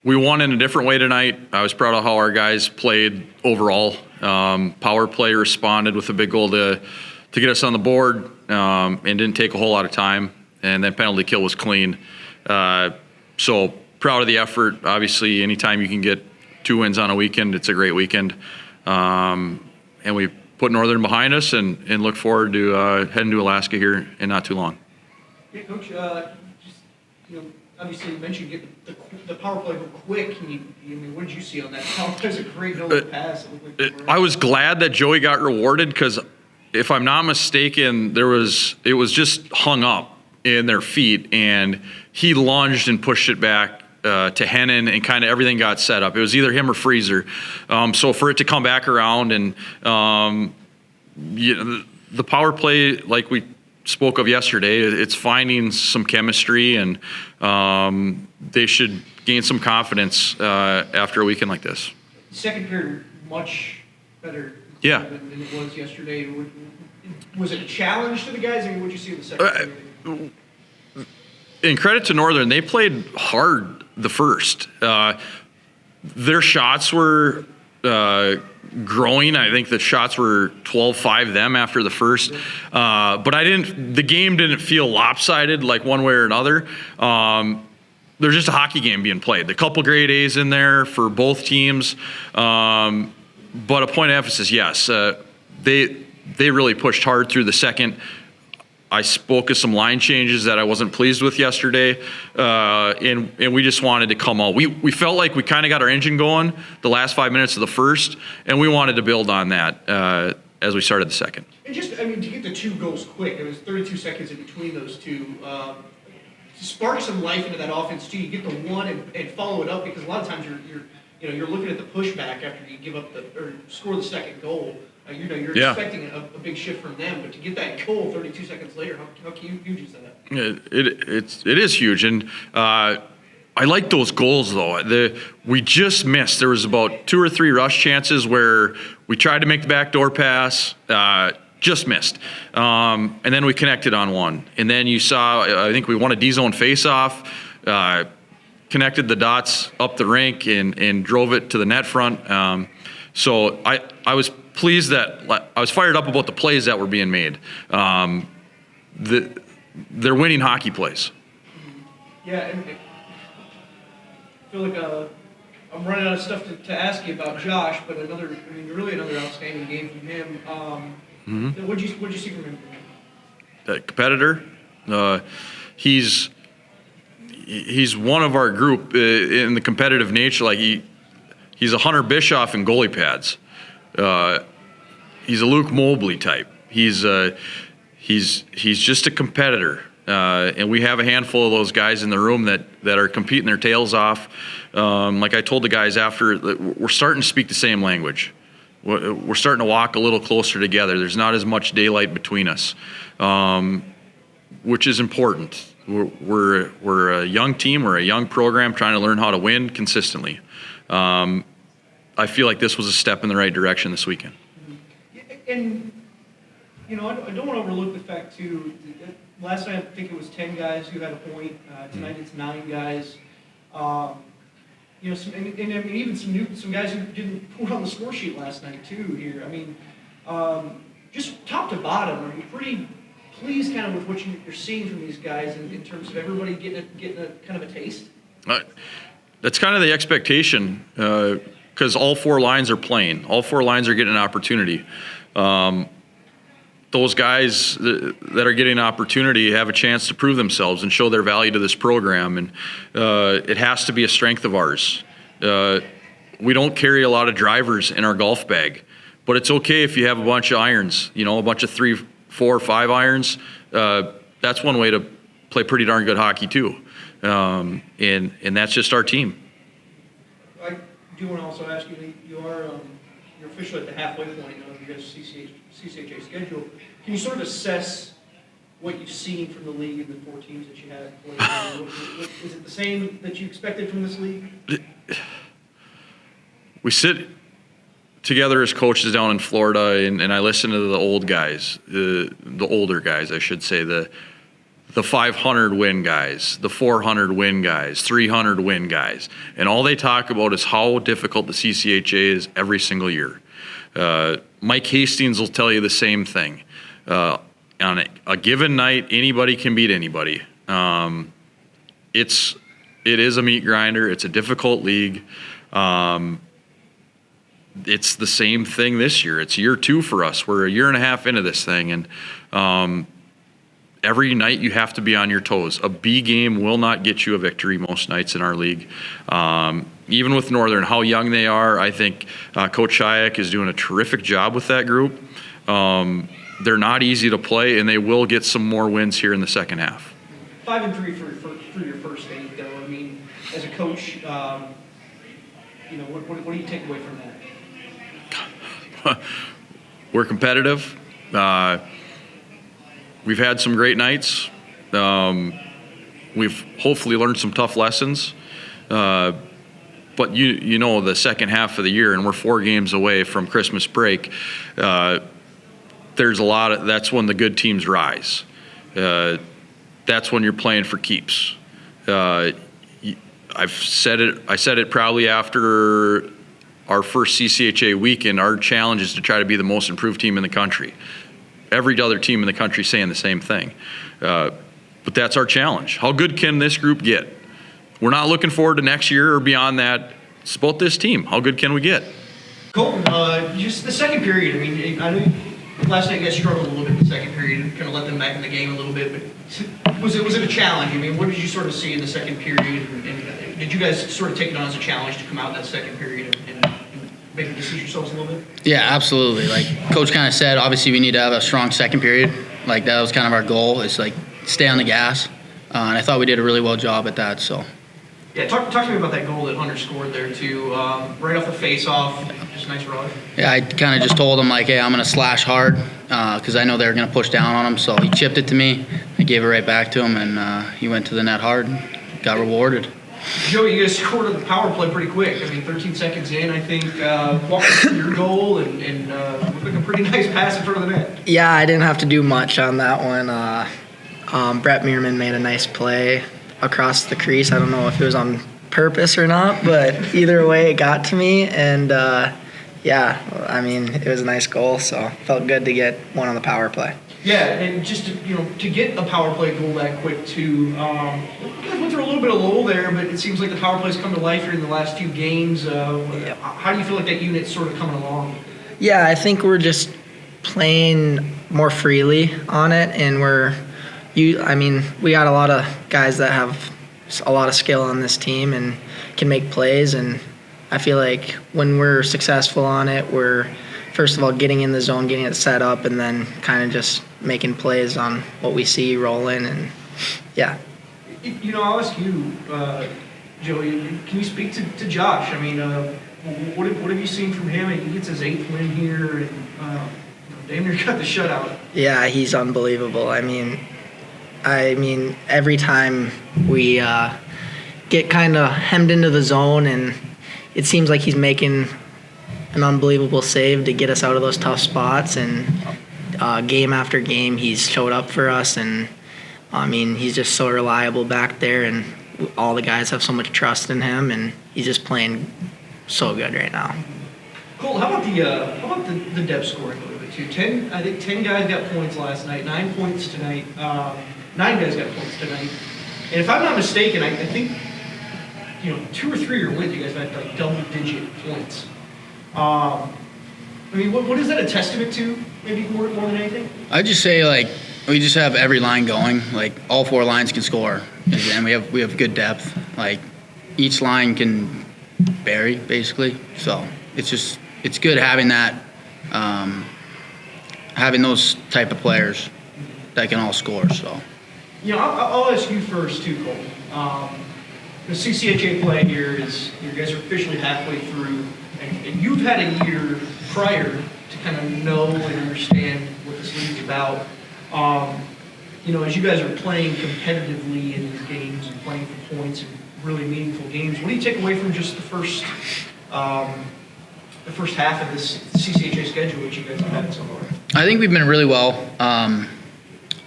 we won in a different way tonight. I was proud of how our guys played overall. Power play responded with a big goal to get us on the board, and didn't take a whole lot of time. And then penalty kill was clean. So proud of the effort. Obviously, anytime you can get 2 wins on a weekend, it's a great weekend. And we put Northern behind us and look forward to heading to Alaska here in not too long. Yeah, Coach, obviously you mentioned getting the power play quick. What did you see on that? That was a great goal pass. I was glad that Joey got rewarded because, if I'm not mistaken, it was just hung up in their feet, and he lunged and pushed it back to Hennon, and kind of everything got set up. It was either him or Freezer. So for it to come back around, and the power play, like we spoke of yesterday, it's finding some chemistry, and they should gain some confidence after a weekend like this. Second period, much better than it was yesterday. Was it a challenge to the guys? What did you see in the second period? In credit to Northern, they played hard the first. Their shots were growing. I think the shots were 12-5 them after the first. But the game didn't feel lopsided like one way or another. There's just a hockey game being played. A couple grade A's in there for both teams. But a point of emphasis, yes. They really pushed hard through the second. I spoke of some line changes that I wasn't pleased with yesterday, and we just wanted to come out. We felt like we kind of got our engine going the last 5 minutes of the first, and we wanted to build on that as we started the second. And to get the 2 goals quick, it was 32 seconds in between those two. To spark some life into that offense too, you get the one and follow it up, because a lot of times you're looking at the pushback after you give up or score the second goal. You're expecting a big shift from them, but to get that goal 32 seconds later, how huge is that? It is huge, and I like those goals though. We just missed. There was about 2 or 3 rush chances where we tried to make the backdoor pass, just missed, and then we connected on one. And then you saw, I think we won a D-zone face-off, connected the dots up the rink and drove it to the net front. So I was pleased that I was fired up about the plays that were being made. They're winning hockey plays. Yeah, and I feel like I'm running out of stuff to ask you about Josh, but really another outstanding game from him. What'd you see from him? A competitor. He's one of our group in the competitive nature. Like he's a Hunter Bischoff in goalie pads. He's a Luke Mobley type. He's just a competitor, and we have a handful of those guys in the room that are competing their tails off. Like I told the guys after, we're starting to speak the same language. We're starting to walk a little closer together. There's not as much daylight between us, which is important. We're a young team. We're a young program trying to learn how to win consistently. I feel like this was a step in the right direction this weekend. And, I don't want to overlook the fact, too, last night I think it was 10 guys who had a point. Tonight it's 9 guys. Even some guys who didn't put on the score sheet last night, too, here. Just top to bottom, are you pretty pleased kind of with what you're seeing from these guys in terms of everybody getting a kind of a taste? That's kind of the expectation. Because all 4 lines are playing. All 4 lines are getting an opportunity. Those guys that are getting an opportunity have a chance to prove themselves and show their value to this program. And it has to be a strength of ours. We don't carry a lot of drivers in our golf bag. But it's okay if you have a bunch of irons, a bunch of 3, 4, 5 irons. That's one way to play pretty darn good hockey too. And that's just our team. I do want to also ask you, you're officially at the halfway point of your CCHA schedule. Can you sort of assess what you've seen from the league and the 4 teams that you had played? Is it the same that you expected from this league? We sit together as coaches down in Florida, and I listen to the old guys, the older guys, I should say, the the 500 win guys, the 400 win guys, 300 win guys. And all they talk about is how difficult the CCHA is every single year. Mike Hastings will tell you the same thing. On a given night, anybody can beat anybody. It is a meat grinder. It's a difficult league. It's the same thing this year. It's year 2 for us. We're a year and a half into this thing, and every night you have to be on your toes. A B game will not get you a victory most nights in our league. Even with Northern, how young they are, I think Coach Hayek is doing a terrific job with that group. They're not easy to play, and they will get some more wins here in the second half. 5-3 for your first 8, though. I mean, as a coach, what do you take away from that? We're competitive. We've had some great nights. We've hopefully learned some tough lessons. But the second half of the year, and we're 4 games away from Christmas break, there's that's when the good teams rise. That's when you're playing for keeps. I said it probably after our first CCHA weekend. Our challenge is to try to be the most improved team in the country. Every other team in the country is saying the same thing. But that's our challenge. How good can this group get? We're not looking forward to next year or beyond that. It's about this team. How good can we get? Colton, just the second period. I mean, I know last night you guys struggled a little bit in the second period and kind of let them back in the game a little bit. But was it a challenge? I mean, what did you sort of see in the second period? And did you guys sort of take it on as a challenge to come out in that second period and maybe distance yourselves a little bit? Yeah, absolutely. Like Coach kind of said, obviously we need to have a strong second period. Like that was kind of our goal, is like stay on the gas. And I thought we did a really well job at that. So. Yeah, talk to me about that goal that Hunter scored there too. Right off the face-off, just a nice run. Yeah, I kind of just told him like, hey, I'm going to slash hard because I know they were going to push down on him. So he chipped it to me. I gave it right back to him, and he went to the net hard and got rewarded. Joe, you guys scored the power play pretty quick. I mean, 13 seconds in, I think, walking through your goal and looked like a pretty nice pass in front of the net. Yeah, I didn't have to do much on that one. Brett Meerman made a nice play across the crease. I don't know if it was on purpose or not, but either way, it got to me. And, I mean, it was a nice goal, so felt good to get one on the power play. Yeah, and just to get a power play goal that quick too. You guys went through a little bit of lull there, but it seems like the power play's come to life here in the last few games. How do you feel like that unit's sort of coming along? Yeah, I think we're just playing more freely on it, and we got a lot of guys that have a lot of skill on this team and can make plays, and I feel like when we're successful on it, we're first of all getting in the zone, getting it set up, and then kind of just making plays on what we see rolling, and yeah. I'll ask you, Joey, can you speak to Josh? I mean, what have you seen from him? He gets his 8th win here, and damn near got the shutout. Yeah, he's unbelievable. I mean, every time we get kind of hemmed into the zone, and it seems like he's making an unbelievable save to get us out of those tough spots. And game after game, he's showed up for us, and he's just so reliable back there, and all the guys have so much trust in him, and he's just playing so good right now. Cole, how about the depth scoring a little bit too? 10 guys got points last night, 9 points tonight. 9 guys got points tonight. And if I'm not mistaken, I think 2 or 3 of your wins, you guys had like double-digit points. What is that a testament to? Maybe more than anything. I just say like we just have every line going. Like all 4 lines can score, and we have good depth. Like each line can vary basically. So it's good having that, having those type of players that can all score. So. I'll ask you first too, Cole. The CCHA play here is you guys are officially halfway through, and you've had a year prior to kind of know and understand what this league's about. As you guys are playing competitively in these games and playing for points and really meaningful games, what do you take away from just the first half of this CCHA schedule which you guys have had so far? I think we've been really well.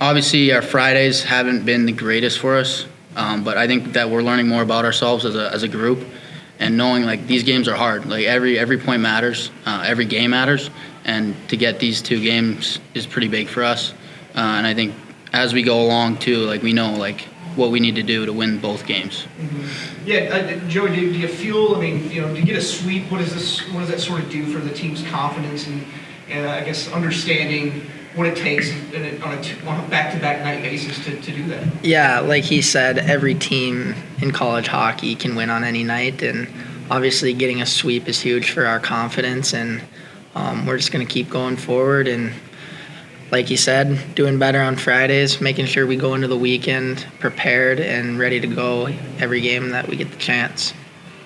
obviously our Fridays haven't been the greatest for us, but I think that we're learning more about ourselves as a group, and knowing like these games are hard. Like every point matters, every game matters, and to get these 2 games is pretty big for us. And I think as we go along too, like we know like what we need to do to win both games. Mm-hmm. Yeah, Joey, do you feel? I mean, to get a sweep, what does that sort of do for the team's confidence and I guess understanding what it takes on a back-to-back night basis to do that? Yeah, like he said, every team in college hockey can win on any night, and obviously getting a sweep is huge for our confidence, and we're just going to keep going forward and, like he said, doing better on Fridays, making sure we go into the weekend prepared and ready to go every game that we get the chance.